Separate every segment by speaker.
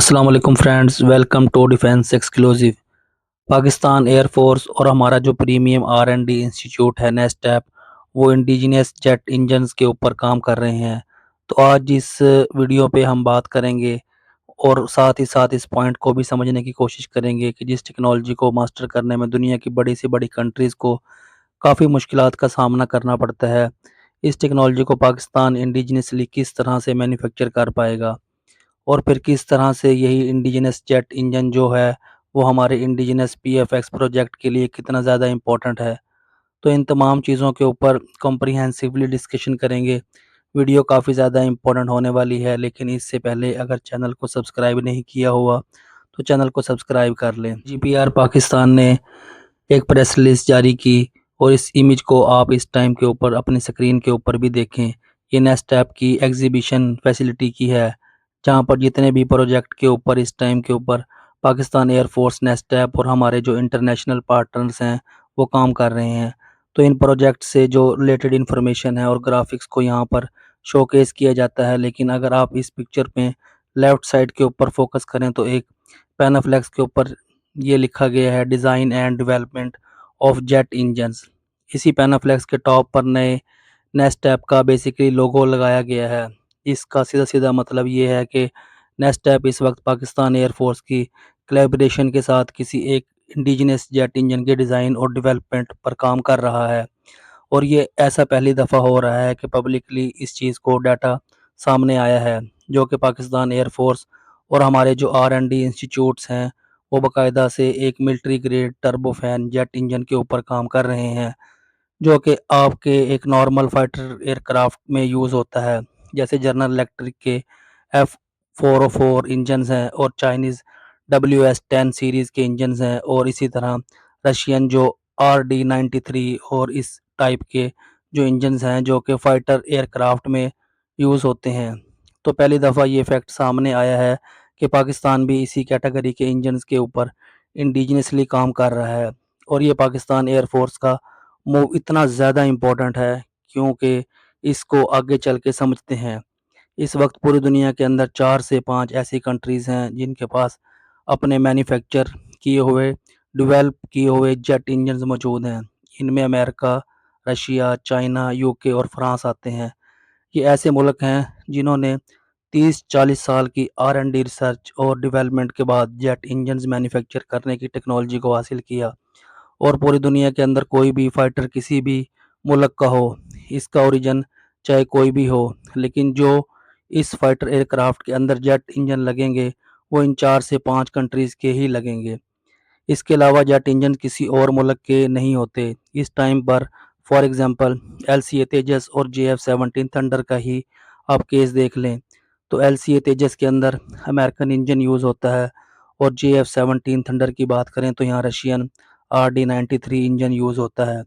Speaker 1: अस्सलाम वालेकुम friends, welcome to defence exclusive. Pakistan air force और हमारा जो प्रीमियम R&D इंस्टीट्यूट है नेस्टैप, वो इंडिजिनियस जेट इंजन्स के ऊपर काम कर रहे हैं। तो आज इस वीडियो पे हम बात करेंगे और साथ ही साथ इस पॉइंट को भी समझने की कोशिश करेंगे कि जिस टेक्नोलॉजी को मास्टर करने में दुनिया की बड़ी से बड़ी कंट्रीज़ को काफ़ी मुश्किलात का सामना करना पड़ता है, इस टेक्नोलॉजी को पाकिस्तान इंडिजिनियसली किस तरह से मैन्युफैक्चर कर पाएगा और फिर किस तरह से यही इंडिजिनस जेट इंजन जो है वो हमारे इंडिजिनस पीएफएक्स प्रोजेक्ट के लिए कितना ज़्यादा इम्पोर्टेंट है। तो इन तमाम चीज़ों के ऊपर कॉम्प्रिहेंसिवली डिस्कशन करेंगे। वीडियो काफ़ी ज़्यादा इम्पोर्टेंट होने वाली है, लेकिन इससे पहले अगर चैनल को सब्सक्राइब नहीं किया हुआ तो चैनल को सब्सक्राइब कर लें। जीपीआर पाकिस्तान ने एक प्रेस रिलीज जारी की और इस इमेज को आप इस टाइम के ऊपर अपनी स्क्रीन के ऊपर भी देखें। ये नेस्टैप की एग्जीबिशन फैसिलिटी की है, जहाँ पर जितने भी प्रोजेक्ट के ऊपर इस टाइम के ऊपर पाकिस्तान एयरफोर्स, नेस्टैप और हमारे जो इंटरनेशनल पार्टनर्स हैं वो काम कर रहे हैं। तो इन प्रोजेक्ट से जो रिलेटेड इन्फॉर्मेशन है और ग्राफिक्स को यहाँ पर शोकेस किया जाता है। लेकिन अगर आप इस पिक्चर में लेफ़्ट साइड के ऊपर फोकस करें तो एक पैनाफ्लेक्स के ऊपर ये लिखा गया है design and development of jet engines. इसी पैनाफ्लेक्स के टॉप पर नए नेस्टैप का बेसिकली लोगो लगाया गया है। इसका सीधा-सीधा मतलब ये है कि नेस्टैप इस वक्त पाकिस्तान एयरफोर्स की कोलैबोरेशन के साथ किसी एक इंडिजिनस जेट इंजन के डिज़ाइन और डेवलपमेंट पर काम कर रहा है। और ये ऐसा पहली दफ़ा हो रहा है कि पब्लिकली इस चीज़ को डाटा सामने आया है, जो कि पाकिस्तान एयरफोर्स और हमारे जो R&D इंस्टीट्यूट्स हैं वो बाकायदा से एक military grade turbofan jet engine के ऊपर काम कर रहे हैं, जो कि आपके एक नॉर्मल फाइटर एयरक्राफ्ट में यूज़ होता है। जैसे जनरल इलेक्ट्रिक के F404 इंजन्स हैं और चाइनीज़ WS10 सीरीज़ के इंजन्स हैं, और इसी तरह रशियन जो RD-93 और इस टाइप के जो इंजन्स हैं जो कि फाइटर एयरक्राफ्ट में यूज़ होते हैं। तो पहली दफ़ा ये फैक्ट सामने आया है कि पाकिस्तान भी इसी कैटेगरी के इंजन्स के ऊपर इंडिजिनसली काम कर रहा है। और ये पाकिस्तान एयरफोर्स का मूव इतना ज़्यादा इम्पोर्टेंट है क्योंकि इसको आगे चल के समझते हैं। इस वक्त पूरी दुनिया के अंदर 4 से 5 ऐसी कंट्रीज़ हैं जिनके पास अपने मैन्युफैक्चर किए हुए, डेवलप किए हुए जेट इंजन्स मौजूद हैं। इनमें अमेरिका, रशिया, चाइना, यूके और फ्रांस आते हैं। ये ऐसे मुल्क हैं जिन्होंने 30-40 साल की R&D रिसर्च और डेवलपमेंट के बाद जेट इंजन्स मैन्युफैक्चर करने की टेक्नोलॉजी को हासिल किया। और पूरी दुनिया के अंदर कोई भी फाइटर किसी भी मुल्क का हो, इसका ओरिजिन चाहे कोई भी हो, लेकिन जो इस फाइटर एयरक्राफ्ट के अंदर जेट इंजन लगेंगे वो इन 4 से 5 कंट्रीज़ के ही लगेंगे। इसके अलावा जेट इंजन किसी और मुल्क के नहीं होते। इस टाइम पर फॉर एग्ज़ाम्पल LCA तेजस और JF-17 थंडर का ही आप केस देख लें, तो LCA तेजस के अंदर अमेरिकन इंजन यूज़ होता है, और JF-17 थंडर की बात करें तो यहाँ रशियन RD-93 इंजन यूज़ होता है।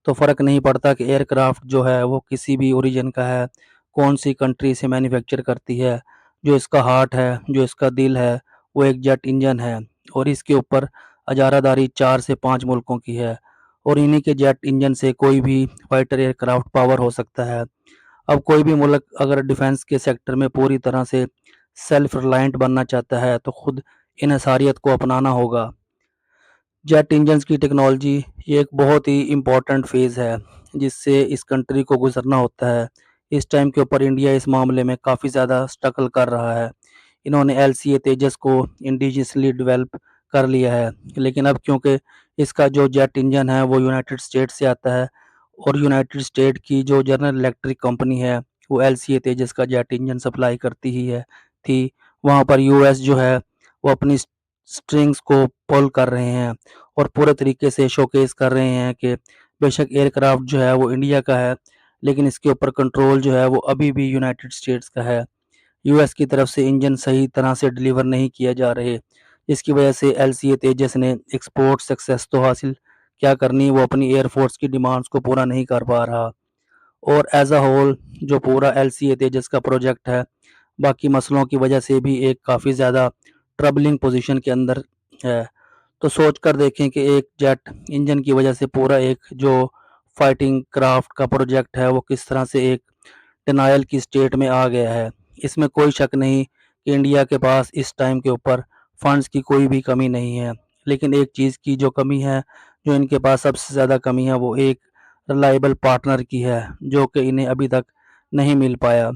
Speaker 1: तो फ़र्क नहीं पड़ता कि एयरक्राफ्ट जो है वो किसी भी ओरिजिन का है, कौन-सी कंट्री इसे मैन्युफैक्चर करती है। जो इसका हार्ट है, जो इसका दिल है, वो एक जेट इंजन है, और इसके ऊपर इजारादारी 4 से 5 मुल्कों की है, और इन्हीं के जेट इंजन से कोई भी फाइटर एयरक्राफ्ट पावर हो सकता है। अब कोई भी मुल्क अगर डिफेंस के सेक्टर में पूरी तरह से सेल्फ रिलायंट बनना चाहता है तो खुद इन्हिसारियत को अपनाना होगा। जेट इंजन्स की टेक्नोलॉजी ये एक बहुत ही इम्पोर्टेंट फ़ेज़ है जिससे इस कंट्री को गुज़रना होता है। इस टाइम के ऊपर इंडिया इस मामले में काफ़ी ज़्यादा स्ट्रगल कर रहा है। इन्होंने LCA तेजस को इंडिजिनसली डेवलप कर लिया है, लेकिन अब क्योंकि इसका जो जेट इंजन है वो यूनाइटेड स्टेट से आता है, और यूनाइटेड स्टेट की जो जनरल इलेक्ट्रिक कंपनी है वो LCA तेजस का जेट इंजन सप्लाई करती ही है थी। वहाँ पर यूएस जो है वो अपनी स्ट्रिंग्स को पुल कर रहे हैं और पूरे तरीके से शोकेस कर रहे हैं कि बेशक एयरक्राफ्ट जो है वो इंडिया का है, लेकिन इसके ऊपर कंट्रोल जो है वो अभी भी यूनाइटेड स्टेट्स का है। यूएस की तरफ से इंजन सही तरह से डिलीवर नहीं किए जा रहे, जिसकी वजह से LCA तेजस ने एक्सपोर्ट सक्सेस तो हासिल क्या करनी, वो अपनी एयरफोर्स की डिमांड्स को पूरा नहीं कर पा रहा। और एज़ अ होल जो पूरा LCA तेजस का प्रोजेक्ट है, बाकी मसलों की वजह से भी एक काफ़ी ज़्यादा ट्रबलिंग पोजीशन के अंदर है। तो सोच कर देखें कि एक जेट इंजन की वजह से पूरा एक जो फाइटिंग क्राफ्ट का प्रोजेक्ट है वो किस तरह से एक डिनायल की स्टेट में आ गया है। इसमें कोई शक नहीं कि इंडिया के पास इस टाइम के ऊपर फंड्स की कोई भी कमी नहीं है। लेकिन एक चीज़ की जो कमी है, जो इनके पास सबसे ज़्यादा कमी है, वो एक रिलायबल पार्टनर की है, जो कि इन्हें अभी तक नहीं मिल पाया।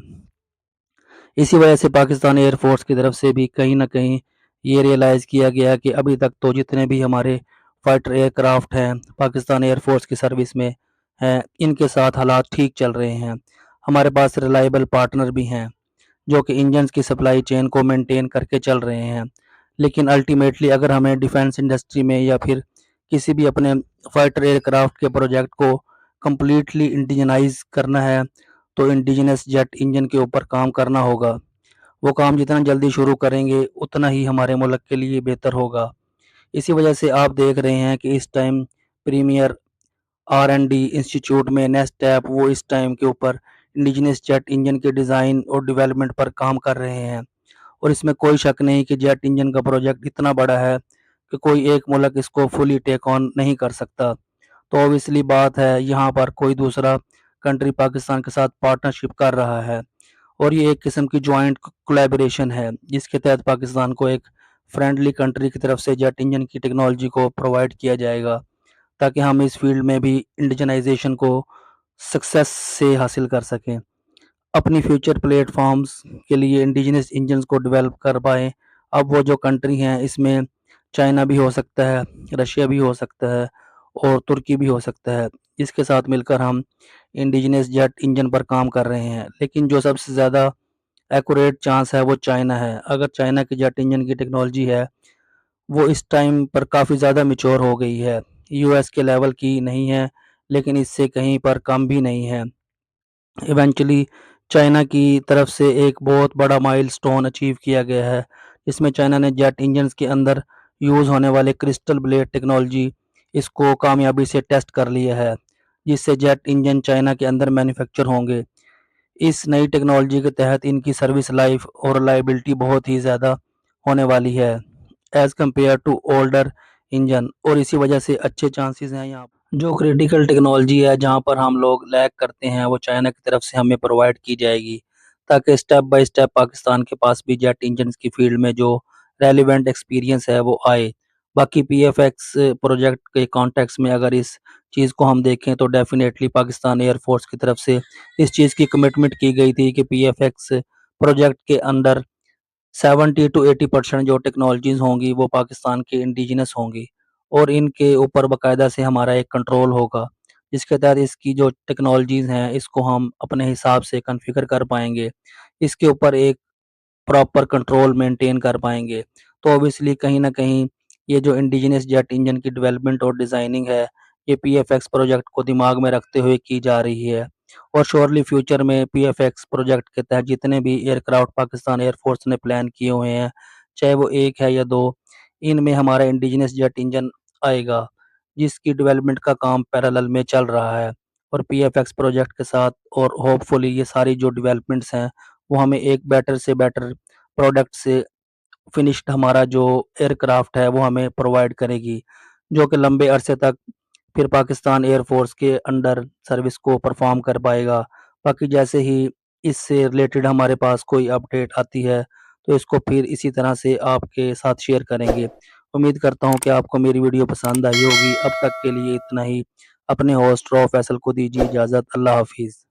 Speaker 1: इसी वजह से पाकिस्तान एयरफोर्स की तरफ से भी कहीं न कहीं ये रियलाइज़ किया गया कि अभी तक तो जितने भी हमारे फाइटर एयरक्राफ्ट हैं, पाकिस्तान एयरफोर्स की सर्विस में हैं, इनके साथ हालात ठीक चल रहे हैं। हमारे पास रिलायबल पार्टनर भी हैं, जो कि इंजन्स की सप्लाई चेन को मेंटेन करके चल रहे हैं। लेकिन अल्टीमेटली अगर हमें डिफेंस इंडस्ट्री में या फिर किसी भी अपने फाइटर एयरक्राफ्ट के प्रोजेक्ट को कंप्लीटली इंडिजनाइज़ करना है, तो इंडिजिनस जेट इंजन के ऊपर काम करना होगा। वो काम जितना जल्दी शुरू करेंगे, उतना ही हमारे मुल्क के लिए बेहतर होगा। इसी वजह से आप देख रहे हैं कि इस टाइम प्रीमियर आर-एन-डी इंस्टीट्यूट में नेस्टैप वो इस टाइम के ऊपर इंडिजिनस जेट इंजन के डिज़ाइन और डेवलपमेंट पर काम कर रहे हैं। और इसमें कोई शक नहीं कि जेट इंजन का प्रोजेक्ट इतना बड़ा है कि कोई एक मुल्क इसको फुली टेक ऑन नहीं कर सकता। तो ऑब्वियसली बात है, यहाँ पर कोई दूसरा कंट्री पाकिस्तान के साथ पार्टनरशिप कर रहा है, और ये एक किस्म की जॉइंट कोलैबोरेशन है, जिसके तहत पाकिस्तान को एक फ्रेंडली कंट्री की तरफ से जेट इंजन की टेक्नोलॉजी को प्रोवाइड किया जाएगा, ताकि हम इस फील्ड में भी इंडिजनाइजेशन को सक्सेस से हासिल कर सकें। अपनी फ्यूचर प्लेटफॉर्म्स के लिए इंडिजिनस इंजन्स को डेवलप कर पाएँ। अब वो जो कंट्री हैं, इसमें चाइना भी हो सकता है, रशिया भी हो सकता है और तुर्की भी हो सकता है, जिसके साथ मिलकर हम इंडिजिनस जेट इंजन पर काम कर रहे हैं। लेकिन जो सबसे ज़्यादा एक्यूरेट चांस है, वो चाइना है। अगर चाइना की जेट इंजन की टेक्नोलॉजी है, वो इस टाइम पर काफ़ी ज़्यादा मैच्योर हो गई है। यूएस के लेवल की नहीं है, लेकिन इससे कहीं पर कम भी नहीं है। इवेंचुअली चाइना की तरफ से एक बहुत बड़ा माइलस्टोन अचीव किया गया है, जिसमें चाइना ने जेट इंजन्स के अंदर यूज़ होने वाले क्रिस्टल ब्लेड टेक्नोलॉजी इसको कामयाबी से टेस्ट कर लिया है, जिससे जेट इंजन चाइना के अंदर मैन्युफैक्चर होंगे। इस नई टेक्नोलॉजी के तहत इनकी सर्विस लाइफ और रिलायबिलिटी बहुत ही ज़्यादा होने वाली है as compare to older engine, और इसी वजह से अच्छे चांसेस हैं यहाँ जो क्रिटिकल टेक्नोलॉजी है, जहाँ पर हम लोग लैग करते हैं, वो चाइना की तरफ से हमें प्रोवाइड की जाएगी, ताकि स्टेप बाय स्टेप पाकिस्तान के पास भी जेट इंजन्स की फील्ड में जो रेलिवेंट एक्सपीरियंस है वो आए। बाकी पीएफएक्स प्रोजेक्ट के कॉन्टेक्स्ट में अगर इस चीज़ को हम देखें, तो डेफिनेटली पाकिस्तान एयरफोर्स की तरफ से इस चीज़ की कमिटमेंट की गई थी कि पीएफएक्स प्रोजेक्ट के अंदर 70 टू 80% जो टेक्नोलॉजीज़ होंगी, वो पाकिस्तान की इंडिजिनस होंगी, और इनके ऊपर बाकायदा से हमारा एक कंट्रोल होगा, जिसके तहत इसकी जो टेक्नोलॉजीज़ हैं, इसको हम अपने हिसाब से कॉन्फ़िगर कर पाएँगे। इसके ऊपर एक प्रॉपर कंट्रोल मेंटेन कर पाएँगे। तो ऑब्वियसली कहीं न कहीं ये जो इंडिजिनस जेट इंजन की डेवलपमेंट और डिज़ाइनिंग है, ये पीएफएक्स प्रोजेक्ट को दिमाग में रखते हुए की जा रही है, और श्योरली फ्यूचर में पीएफएक्स प्रोजेक्ट के तहत जितने भी एयरक्राफ्ट पाकिस्तान एयरफोर्स ने प्लान किए हुए हैं, चाहे वो 1 है या 2, इनमें हमारा इंडिजिनस जेट इंजन आएगा, जिसकी डेवलपमेंट का काम पैरेलल में चल रहा है। और पीएफएक्स प्रोजेक्ट के साथ और होपफुली ये सारी जो डेवलपमेंट्स हैं, वो हमें एक बेटर से बेटर प्रोडक्ट से फिनिश्ड हमारा जो एयरक्राफ्ट है, वो हमें प्रोवाइड करेगी, जो कि लंबे अरसे तक फिर पाकिस्तान एयरफोर्स के अंडर सर्विस को परफॉर्म कर पाएगा। बाकी जैसे ही इससे रिलेटेड हमारे पास कोई अपडेट आती है, तो इसको फिर इसी तरह से आपके साथ शेयर करेंगे। उम्मीद करता हूँ कि आपको मेरी वीडियो पसंद आई होगी। अब तक के लिए इतना ही। अपने होस्ट रॉ फैसल को दीजिए इजाज़त। अल्लाह हाफ़िज़।